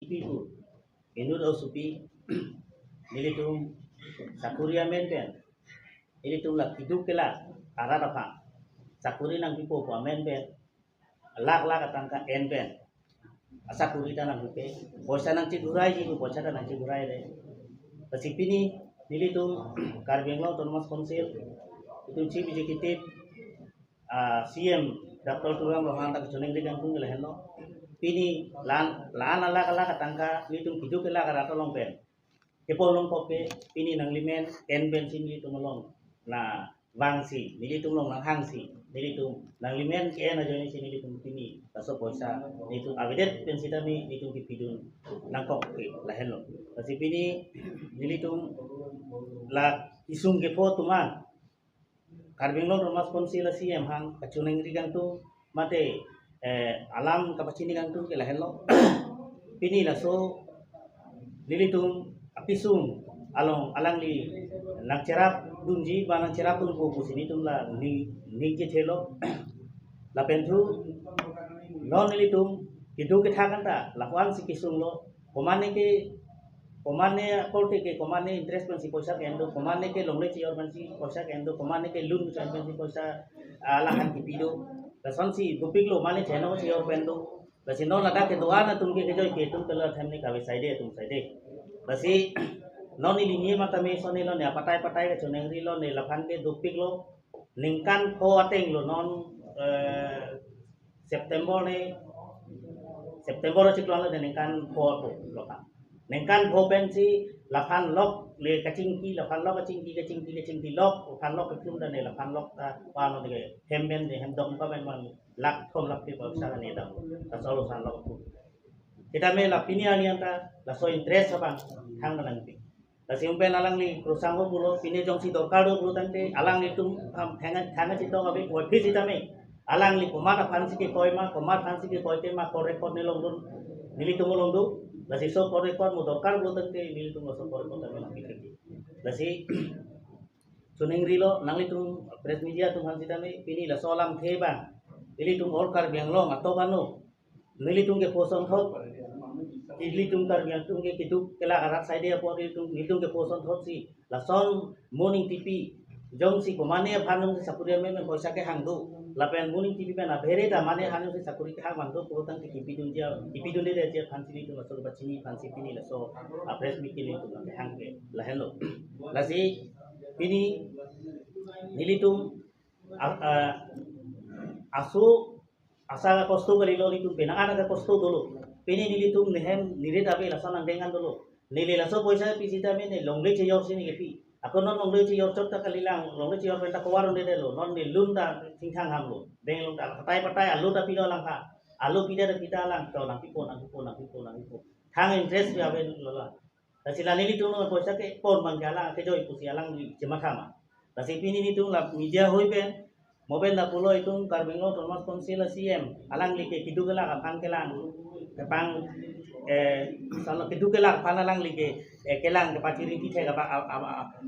tipi tu inur au supi nilitum sakuria men pen nilitum la kiduk kela arah apa sakuri nang pipo po men pen lak atangka en pen asakuri tanang pipe bosa nang cigurai ji bosa nang cigurai le pasipini nilitum karbenglo Thomas Konsil itu chief executive CM Dr. Tulang Rohanta Kuchuneng di Kampung Gelehno pini lan ala katangka litung kiduk kela karato long pen kepo long kope pini nang limen en ben sin litung long na wangsi nilitung long nang hangsi nilitung nang limen ke na joni sin nilitung pini kaso poisa nilitung abedet pen sitami nilitung kipidun nang kope laheno kasi pini nilitung la isung kepo tuman Karbenglo Thomas Konsil CM hang kacuneng rigang tu mate alam kapacini kang tu kela hello pini la so lilitum apisum alang li nak cerap dunji banang cerap pun ko sini tum la ni ke thelo la pentu non lilitum kidu ke thakan ta lakwan si kisung lo komane kolte ke komane interest pan si poisa ke endo komane ke longle chi or pan si poisa ke endo komane ke lun pan si poisa alahan ki pido lason si dupik lo mane cheno chi or pendo lasino lada ke doana tum ke joy ke tum kala thamne ka side tum side lasi noni lingi mata me sone lo ne patai ke choneng ri lo ne lapan ke dupik lo ningkan ko ateng lo non September ciklan lo ningkan ko lo ka nengkan boben si lapan lok le kacingki lapan lok kacingki lok lapan lok ketum dan lapan lok ta pano de hemben de hemdom pa ben man lak thom lak ti pa sa ne dam ta solo san lok kita me la pini ani anta la so interest apa hang nang pi la si umpen alang ni krusang ko bulo pini jong si dorkar do bulo tante alang ni tum thanga chito abe ko phi sita me alang ni komata phansi ke koima te ma ko record ne long dun nili tum long du lasi so por record mo dorkar bulo tante nili tum so por record ta me lasi suning rilo nang litum press media tum han sita me pini la so alam the ba nili tum or kar benglong ato banu nili tum ke poson thot idli tum kar yang tum ke kiduk kela arat side apo nilitum ke poson thot si la son morning tv jong si komane phanung se sakuria me poisa ke hangdu lapen morning tv pe na bhere da mane hanung se sakuri ke hang mando ko tang ke kipidun de je phansi tu so bachini phansi pini la so press meet ke tu ke hang ke la hello la si pini nilitum asu asa kosto galilo litum penangan aga kosto dulu pini nilitum nehem nire tabe lasan dengan dulu nile laso poisa pisita me ne longle che yor sini kepi ako non longle che yor chot ta kalilang longle che yor penta kowar de lo non ne lunda thingthang ham lo beng long ta patai alu ta pilo lang ka alu pida da pita lang to lang pipo thang interest ya ben lola ta sila nilitum no poisa ke pon manggala ke joy pusi alang di jemathama ta si pini nitung la media hoi ben mobil na pulo itong Karbenglo Thomas Konsil CM alang like kidugela kapang kelang kapang salo kidugela panalang like kelang kapatiri ti thega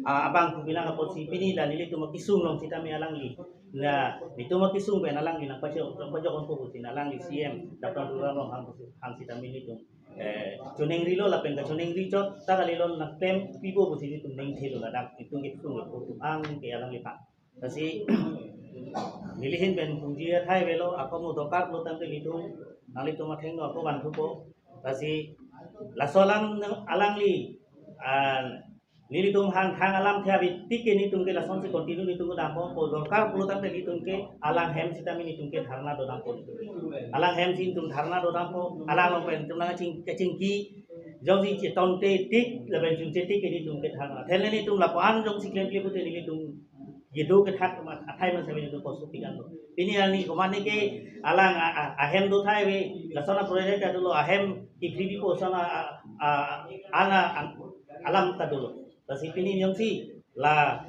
abang ku bilang apo si pini la nili tumo kisung long sita me alang li na itumo kisung ben alang li nang pajo kon ko sin alang li CM dapat dulang long hang sita me ni tum chuneng rilo la pen ka chuneng ri chot ta kalilo na tem pipo bu sini tum neng thelo la dak itung kisung ko tum ang ke alang li pa kasi nilihin ben punjia thai velo ako mo dokar lo tante litung nali to matheng no ako bantu ko kasi lasolang alang li nilitung hang alam thia bitik ke nitung ke lason se continue nitung da ko dokar lo tante litung ke alang hem sitami nitung ke dharna do dam ko alang hem sin tum dharna do dam ko alang lo pen tum na chingki jong si tonte tik la ben chung tik ke nitung ke dharna thele nitung la pan jong si klem ke pute nitung yedo ke thak athai man sabe do kosu pigan do ini ani komane ke alang ahem do thai we lasona project ta do ahem ki free ko sana ana alam ta do tasi pini nyong si la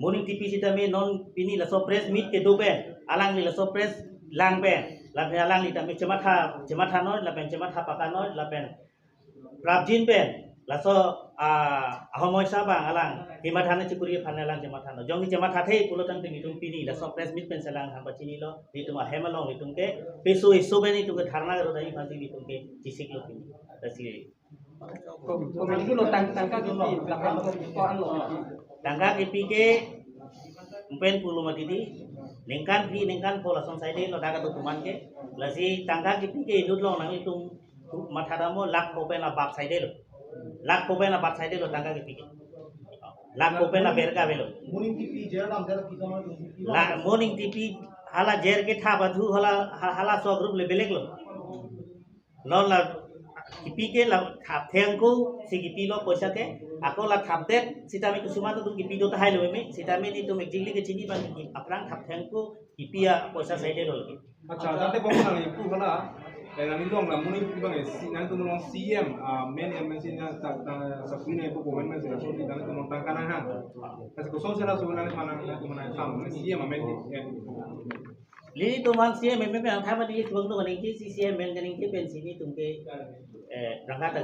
morning tv sita me non pini la so press meet ke do pe alang ni la so press lang pe la pe alang ni ta me chematha no la pen chematha paka no la pen prabjin pe laso ahomoy sabang alang himathan cikuri phan alang himathan jong himatha the pulotang ting tung pini laso press meet pen salang han bachini lo ditum hemalong ditum ke peso iso beni tung dharna ro dai phan ditum ke jisik lo pini dasi Itu lo tangka gitu belakang orang lo. tangga kipi ke umpen pulu matidi lingkan pola son side lo daga tuman ke lasi tangga kipi ke idut lo nang itum mathadamo lak open la bak side lo lak open la bak side lo tangga kipi ke lak open la berga belo morning TV jer nam jara kitama la morning tipi hala jer ke tha badhu hala so group le belek lo la kipi ke la thap theng ko si kipi lo poisa ke ako la thap det sitame kusuma to kipi do tahai lo me sitame ni to mekjili ke chini ban ki aprang thap theng ko kipi ya poisa side lo ke अच्छा दाते बंग नंग इपु हला नंग दong la muni pu bang si nang tu mong CM men MNC na sakuni na ipu komen men sila so di nang tu mong tangkana ha kasi ko so sila so nang manang tu manang sam CM men li to man sie me ang thama di tuang to kaning ki CCM men kaning ki pen sini tumke rangka ta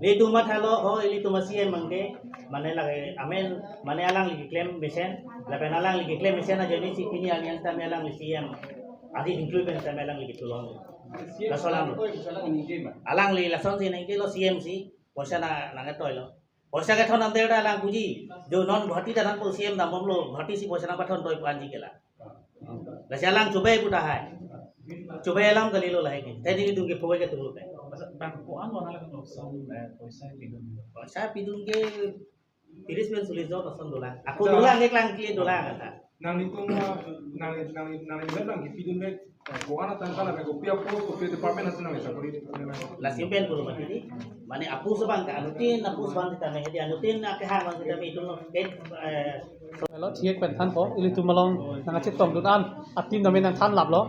li tu ma thalo ho li tu ma CCM mangke mane lage amen mane alang li claim mesen la pen alang li claim mesen na jeni si kini alian ta me alang li CM adi include pen ta me alang li tulong la solang alang li la son si nang ki lo CM si posa na nang toy lo posa ka thon am de da alang buji jo non bhati da nan ko CM da mom lo bhati si posa na pathon toy panji kela la jalang cobai puta hai cobai alam kali lo lai ke tadi itu ke pokoknya tunggu ke Bang koan lo nala kan opsi poisa pidun. saya pidun ke tiris men sulis do pasan dola aku dola ngek lang ki dola kata nang itu nang lang ki pidun me ko ana tangkala me ko pia department na sinang sa kuri la simpen puru mati mane apu sabang ka anutin apu sabang kita me hedi anutin ke hang bang kita me itu ke Lo thiek pen than ko ili tu malong nang chit tom dun an atim na men nang than lap lo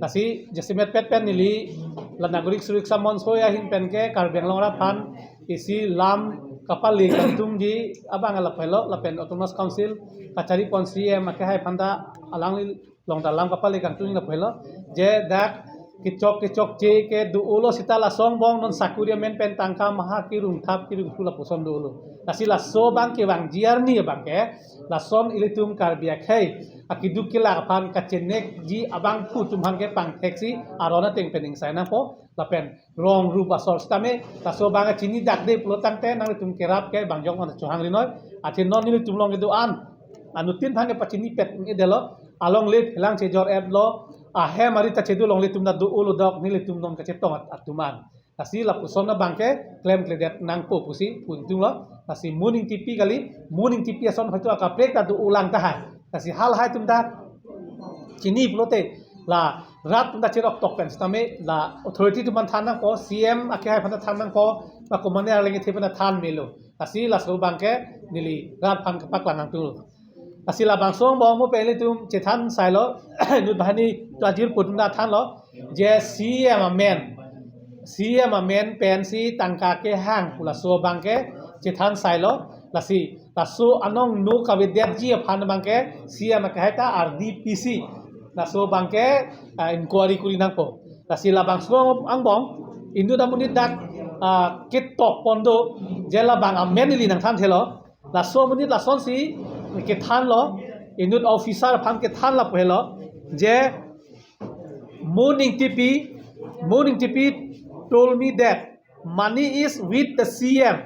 kasi jesimet pet pen nili la nagorik surik samon soya hin pen ke karbeng long ra phan isi lam kapal li kantung ji abang ala phelo la pen autonomous council kachari pon CM ke hai phanda alang li long da lam kapal li kantung la phelo je dak kicok je ke du ulo sita la song bong non sakuria men pen tangka maha ki rung thap ki rung pula poson du ulo kasi la so bang ke bang jiar ni bang ke la son ilitum karbia khai akiduk ke la phan kachenek ji abang pu tumhan ke pang taxi arona teng pening sai na po la pen rong ru ba sor stame la so bang chini dak de plo tang te nang tum kerap ke bang jong an chuhang ri noi athin non ni tum long ke du an anutin thang ke pachini pet ni delo along le helang che jor app lo he mari ta chedu long le tum da du ulo dok ni le tum non ka chetong atuman kasi la puson na bangke claim kledet nang po pusi pun tung lo kasi morning TV kali morning TV ason hoito aka prek ta du ulang ta hai kasi hal hai tum da chini plote la rat tum da cherok tok pen stame la authority tu man than ko CM ake hai phana than ko ba ko mane arlenge the phana than melo kasi la so bangke nili rat phan ka pak la nang tu kasi la bang song bong mo pele tum che than sai lo nu bhani tajir putun da than lo je CM a men pen si tangka ke hang pula so bangke chithan sailo lasi lasu anong nu kavidyat ji phan bangke sia ma kaheta RDPC lasu bangke inquiry kuri nang po lasi la bang so ang bong indu da munit dak kit tok pondo jela bang amen li nang than thelo laso munit la son si ke than lo indu officer phan ke than la phelo je morning TP told me that money is with the CM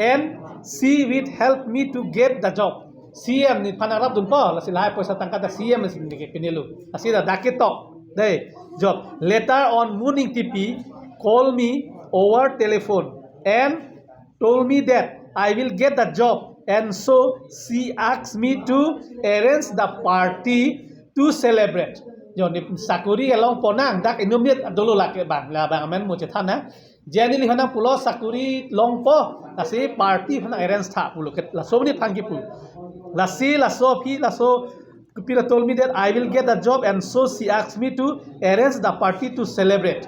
and she will help me to get the job. CM ni panarap dun po la sila poisa tangka da CM ni sinige pinelu. Asida dakitok dai job. Later on morning TP call me over telephone and told me that I will get the job and so she asked me to arrange the party to celebrate. Joni sakuri elong ponang dak inumiet dulu lake bang la bang amen mo chethan na jeni li hana pulo sakuri long po asi party hana arrange tha pulo ket la sobni phangi pul la so Pira told me that I will get the job and so she asked me to arrange the party to celebrate.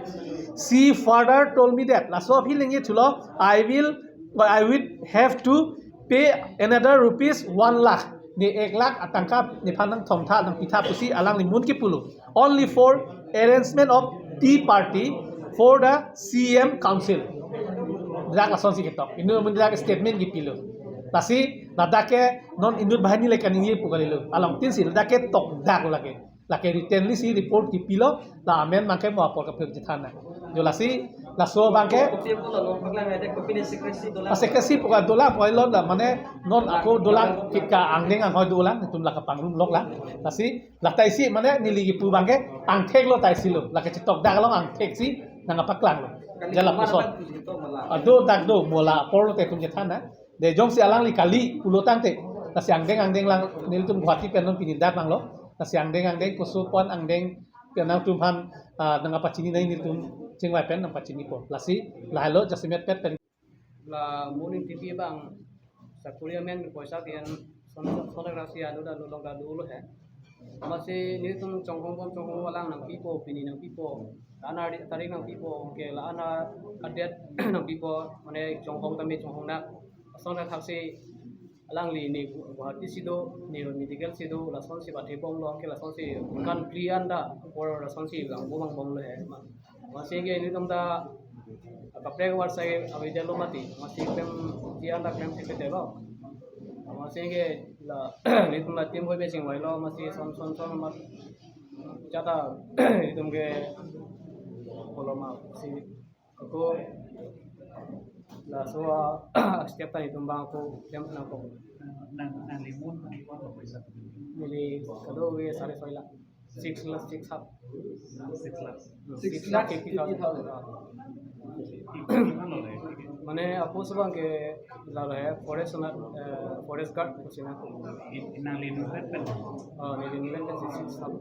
She further told me that la so feeling it chulo I will have to pay another rupees 1 lakh ni 1 lakh atangka ni phanang thongtha nang pitha pusi alang ni mun ki pulu only for arrangement of tea party for the CM council dak lason si ketok inu mun dak statement gipilo lasi ladake non indut bahani lekan ini pugalilo along tin si ladake tok dak lake written si report gipilo la amen mangke mo apor kapil jithana jo lasi laso bangke sekresi puga dola poilon la mane non aku dola kika angdeng ang hoy dola tun la kapangrum lok la lasi latai si mane niligi pu bangke angthek lo tai si lo lake chitok dak lo angthek si nang apaklang lo jala pusot ado dak do mola por te tum jethana de jong si alang li kali ulo tangte lasi angdeng lang nil tum guati penon pinindak lang lo lasi angdeng kusupon angdeng kenang tum han nang apachini nai nil tum cingwai pen nang pachini po lasi lahalo jasimet pet pen la morning tv bang sa kuliah men poisa kian sore rasi adu da lolong da dulu he masih ni tum chongkong walang nang pipo pini nang pipo ana tarik nang pipo ke la ana adet nang pipo mane chongkong na sore thakse alang li ni guwahati sido ni medical sido la son si bathe bom lo ke la son si kan plian da por la son si lang bom lo he masih ke ni tum da kapre war sai avidya lo mati masih pem tian da pem se deba masih ke la ni tum la tim hoi be sing wai lo masih son mat jata tum ke koloma si aku la soa setiap kali tum bang aku jam na ko nang limun ni ko ko isa mili kado we sare soila 6 up 6 lakhs 6 lakh 80,000 মানে আপু সবাং কে লাল है forest guard कुछना nang limun pen नीलम पे 6 up